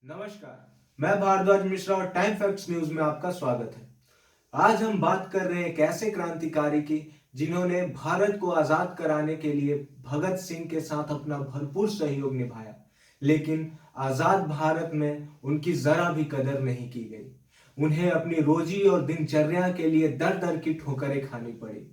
नमस्कार, मैं भारद्वाज मिश्रा और टाइम फैक्ट्स न्यूज में आपका स्वागत है। आज हम बात कर रहे हैं एक ऐसे क्रांतिकारी की जिन्होंने भारत को आजाद कराने के लिए भगत सिंह के साथ अपना भरपूर सहयोग निभाया, लेकिन आजाद भारत में उनकी जरा भी कदर नहीं की गई। उन्हें अपनी रोजी और दिनचर्या के लिए दर दर की ठोकरें खानी पड़ी।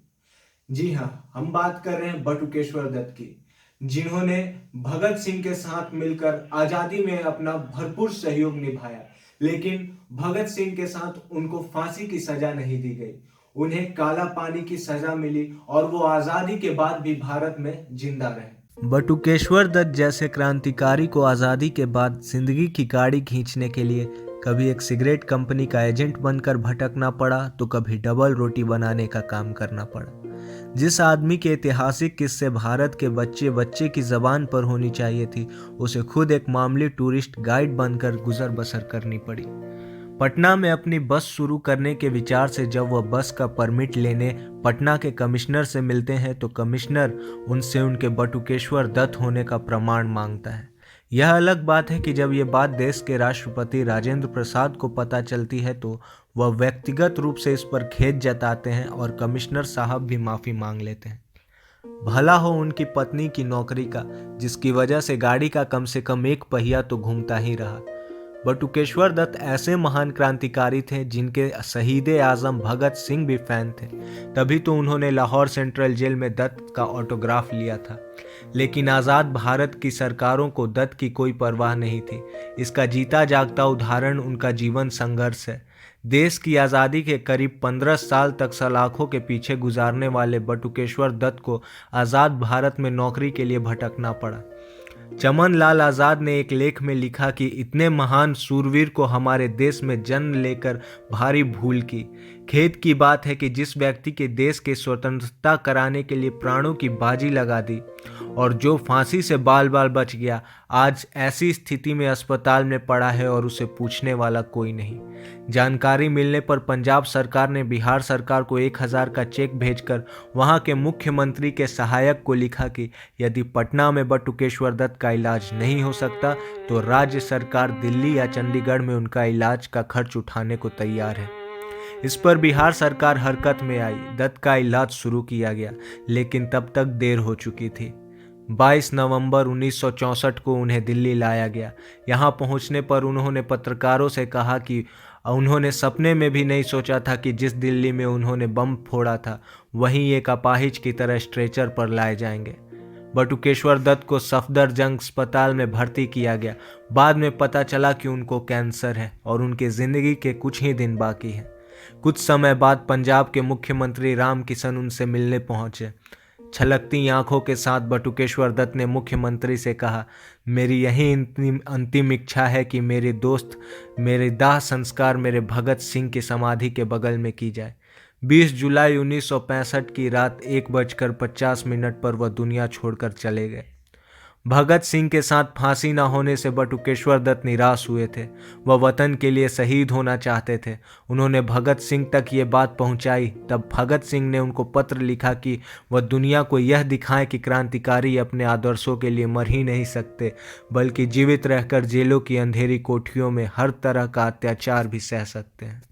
जी हाँ, हम बात कर रहे हैं बटुकेश्वर दत्त की, जिन्होंने भगत सिंह के साथ मिलकर आजादी में अपना भरपूर सहयोग निभाया, लेकिन भगत सिंह के साथ उनको फांसी की सजा नहीं दी गई। उन्हें काला पानी की सजा मिली और वो आजादी के बाद भी भारत में जिंदा रहे। बटुकेश्वर दत्त जैसे क्रांतिकारी को आज़ादी के बाद जिंदगी की गाड़ी खींचने के लिए कभी एक सिगरेट कंपनी का एजेंट बनकर भटकना पड़ा तो कभी डबल रोटी बनाने का काम करना पड़ा। जिस आदमी के ऐतिहासिक किस्से भारत के बच्चे बच्चे की जबान पर होनी चाहिए थी, उसे खुद एक मामूली टूरिस्ट गाइड बनकर गुजर बसर करनी पड़ी। पटना में अपनी बस शुरू करने के विचार से जब वह बस का परमिट लेने पटना के कमिश्नर से मिलते हैं तो कमिश्नर उनसे उनके बटुकेश्वर दत्त होने का प्रमाण मांगता है। यह अलग बात है कि जब ये बात देश के राष्ट्रपति राजेंद्र प्रसाद को पता चलती है तो वह व्यक्तिगत रूप से इस पर खेद जताते हैं और कमिश्नर साहब भी माफ़ी मांग लेते हैं। भला हो उनकी पत्नी की नौकरी का, जिसकी वजह से गाड़ी का कम से कम एक पहिया तो घूमता ही रहा। बटुकेश्वर दत्त ऐसे महान क्रांतिकारी थे जिनके शहीद आजम भगत सिंह भी फैन थे, तभी तो उन्होंने लाहौर सेंट्रल जेल में दत्त का ऑटोग्राफ लिया था। लेकिन आज़ाद भारत की सरकारों को दत्त की कोई परवाह नहीं थी। इसका जीता जागता उदाहरण उनका जीवन संघर्ष है। देश की आज़ादी के करीब 15 साल तक सलाखों के पीछे गुजारने वाले बटुकेश्वर दत्त को आज़ाद भारत में नौकरी के लिए भटकना पड़ा। चमन लाल आज़ाद ने एक लेख में लिखा कि इतने महान सूरवीर को हमारे देश में जन्म लेकर भारी भूल की। खेद की बात है कि जिस व्यक्ति के देश के स्वतंत्रता कराने के लिए प्राणों की बाजी लगा दी और जो फांसी से बाल बाल बच गया, आज ऐसी स्थिति में अस्पताल में पड़ा है और उसे पूछने वाला कोई नहीं। जानकारी मिलने पर पंजाब सरकार ने बिहार सरकार को 1000 का चेक भेजकर वहां के मुख्यमंत्री के सहायक को लिखा कि यदि पटना में बटुकेश्वर दत्त का इलाज नहीं हो सकता तो राज्य सरकार दिल्ली या चंडीगढ़ में उनका इलाज का खर्च उठाने को तैयार है। इस पर बिहार सरकार हरकत में आई। दत्त का इलाज शुरू किया गया, लेकिन तब तक देर हो चुकी थी। 22 नवंबर 1964 को उन्हें दिल्ली लाया गया। यहां पहुंचने पर उन्होंने पत्रकारों से कहा कि उन्होंने सपने में भी नहीं सोचा था कि जिस दिल्ली में उन्होंने बम फोड़ा था वहीं एक अपाहिज की तरह स्ट्रेचर पर लाए जाएंगे। बटुकेश्वर दत्त को सफदरजंग अस्पताल में भर्ती किया गया। बाद में पता चला कि उनको कैंसर है और उनकी जिंदगी के कुछ ही दिन बाकी हैं। कुछ समय बाद पंजाब के मुख्यमंत्री राम किशन उनसे मिलने पहुंचे। छलकती आंखों के साथ बटुकेश्वर दत्त ने मुख्यमंत्री से कहा, मेरी यही अंतिम इच्छा है कि मेरे दोस्त मेरे दाह संस्कार मेरे भगत सिंह की समाधि के बगल में की जाए। 20 जुलाई 1965 की रात 1:50 पर वह दुनिया छोड़कर चले गए। भगत सिंह के साथ फांसी न होने से बटुकेश्वर दत्त निराश हुए थे। वह वतन के लिए शहीद होना चाहते थे। उन्होंने भगत सिंह तक ये बात पहुंचाई। तब भगत सिंह ने उनको पत्र लिखा कि वह दुनिया को यह दिखाएं कि क्रांतिकारी अपने आदर्शों के लिए मर ही नहीं सकते, बल्कि जीवित रहकर जेलों की अंधेरी कोठरियों में हर तरह का अत्याचार भी सह सकते हैं।